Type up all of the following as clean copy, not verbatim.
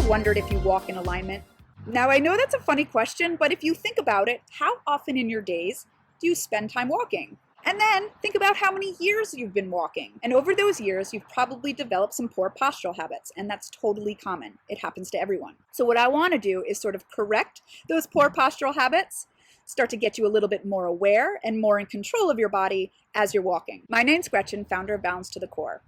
Ever wondered if you walk in alignment? Now, I know that's a funny question, but if you think about it, how often in your days do you spend time walking? And then think about how many years you've been walking. And over those years, you've probably developed some poor postural habits, and that's totally common. It happens to everyone. So what I want to do is sort of correct those poor postural habits, start to get you a little bit more aware and more in control of your body as you're walking. My name's Gretchen, founder of Balance to the Core.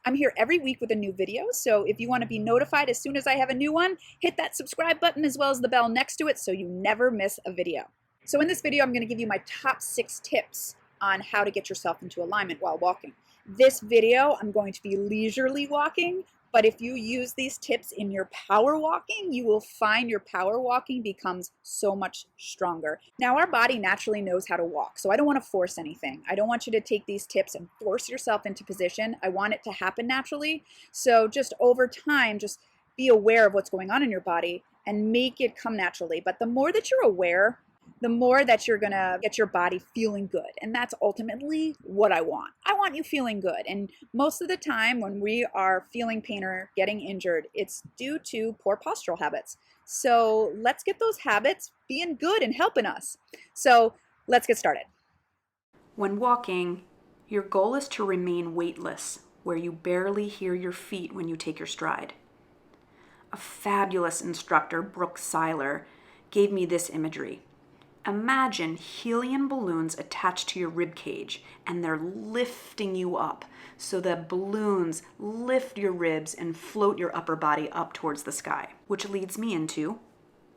I'm here every week with a new video, so if you want to be notified as soon as I have a new one, hit that subscribe button as well as the bell next to it so you never miss a video. So in this video, I'm going to give you my top 6 tips on how to get yourself into alignment while walking. This video, I'm going to be leisurely walking, but if you use these tips in your power walking, you will find your power walking becomes so much stronger. Now, our body naturally knows how to walk, so I don't want to force anything. I don't want you to take these tips and force yourself into position. I want it to happen naturally. So just over time, just be aware of what's going on in your body and make it come naturally. But the more that you're aware, the more that you're gonna get your body feeling good. And that's ultimately what I want. I want you feeling good. And most of the time when we are feeling pain or getting injured, it's due to poor postural habits. So let's get those habits being good and helping us. So let's get started. When walking, your goal is to remain weightless, where you barely hear your feet when you take your stride. A fabulous instructor, Brooke Seiler, gave me this imagery. Imagine helium balloons attached to your rib cage, and they're lifting you up so that balloons lift your ribs and float your upper body up towards the sky. Which leads me into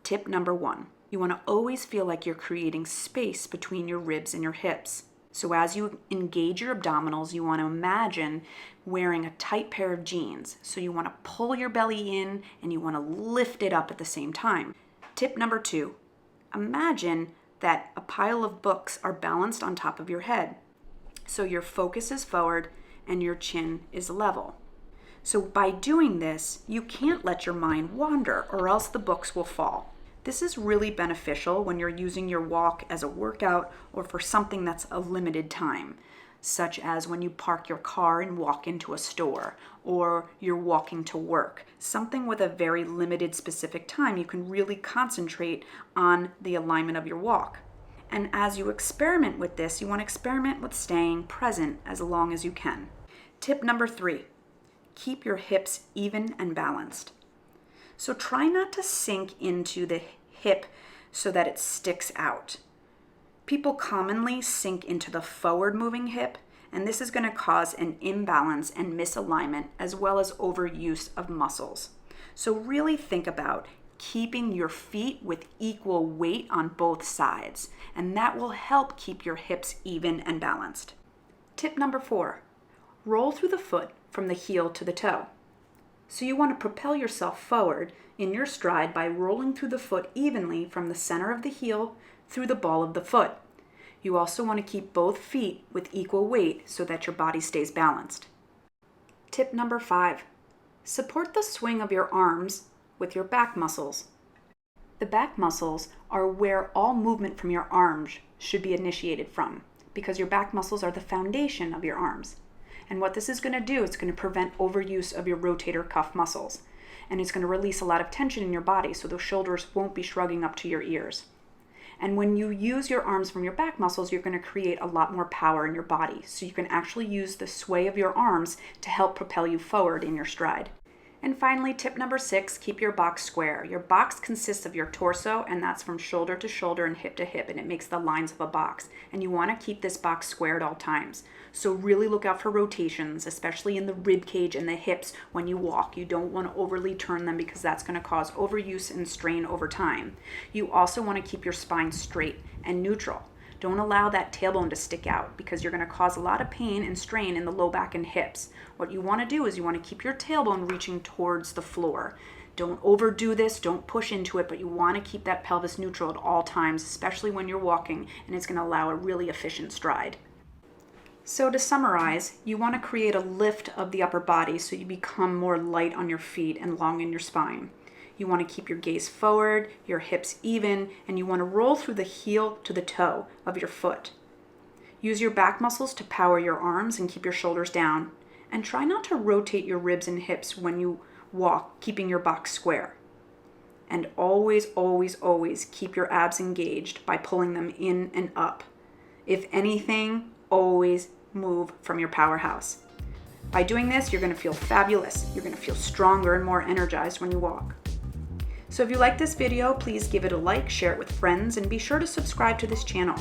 tip number 1. You want to always feel like you're creating space between your ribs and your hips. So as you engage your abdominals, you want to imagine wearing a tight pair of jeans. So you want to pull your belly in and you want to lift it up at the same time. Tip number 2. Imagine that a pile of books are balanced on top of your head. So your focus is forward and your chin is level. So by doing this, you can't let your mind wander or else the books will fall. This is really beneficial when you're using your walk as a workout or for something that's a limited time, such as when you park your car and walk into a store, or you're walking to work. Something with a very limited specific time, you can really concentrate on the alignment of your walk. And as you experiment with this, you want to experiment with staying present as long as you can. Tip number 3, keep your hips even and balanced. So try not to sink into the hip so that it sticks out. People commonly sink into the forward moving hip, and this is going to cause an imbalance and misalignment as well as overuse of muscles. So really think about keeping your feet with equal weight on both sides, and that will help keep your hips even and balanced. Tip number 4, roll through the foot from the heel to the toe. So you want to propel yourself forward in your stride by rolling through the foot evenly from the center of the heel through the ball of the foot. You also want to keep both feet with equal weight so that your body stays balanced. Tip number 5, support the swing of your arms with your back muscles. The back muscles are where all movement from your arms should be initiated from, because your back muscles are the foundation of your arms. And what this is going to do, it's going to prevent overuse of your rotator cuff muscles. And it's going to release a lot of tension in your body so those shoulders won't be shrugging up to your ears. And when you use your arms from your back muscles, you're going to create a lot more power in your body. So you can actually use the sway of your arms to help propel you forward in your stride. And finally, tip number 6, keep your box square. Your box consists of your torso, and that's from shoulder to shoulder and hip to hip, and it makes the lines of a box. And you want to keep this box square at all times. So really look out for rotations, especially in the rib cage and the hips when you walk. You don't want to overly turn them because that's going to cause overuse and strain over time. You also want to keep your spine straight and neutral. Don't allow that tailbone to stick out because you're going to cause a lot of pain and strain in the low back and hips. What you want to do is you want to keep your tailbone reaching towards the floor. Don't overdo this, don't push into it, but you want to keep that pelvis neutral at all times, especially when you're walking, and it's going to allow a really efficient stride. So to summarize, you want to create a lift of the upper body so you become more light on your feet and long in your spine. You want to keep your gaze forward, your hips even, and you want to roll through the heel to the toe of your foot. Use your back muscles to power your arms and keep your shoulders down. And try not to rotate your ribs and hips when you walk, keeping your box square. And always, always, always keep your abs engaged by pulling them in and up. If anything, always move from your powerhouse. By doing this, you're going to feel fabulous. You're going to feel stronger and more energized when you walk. So if you like this video, please give it a like, share it with friends, and be sure to subscribe to this channel.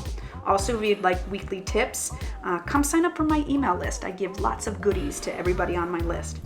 Also, if you'd like weekly tips, come sign up for my email list. I give lots of goodies to everybody on my list.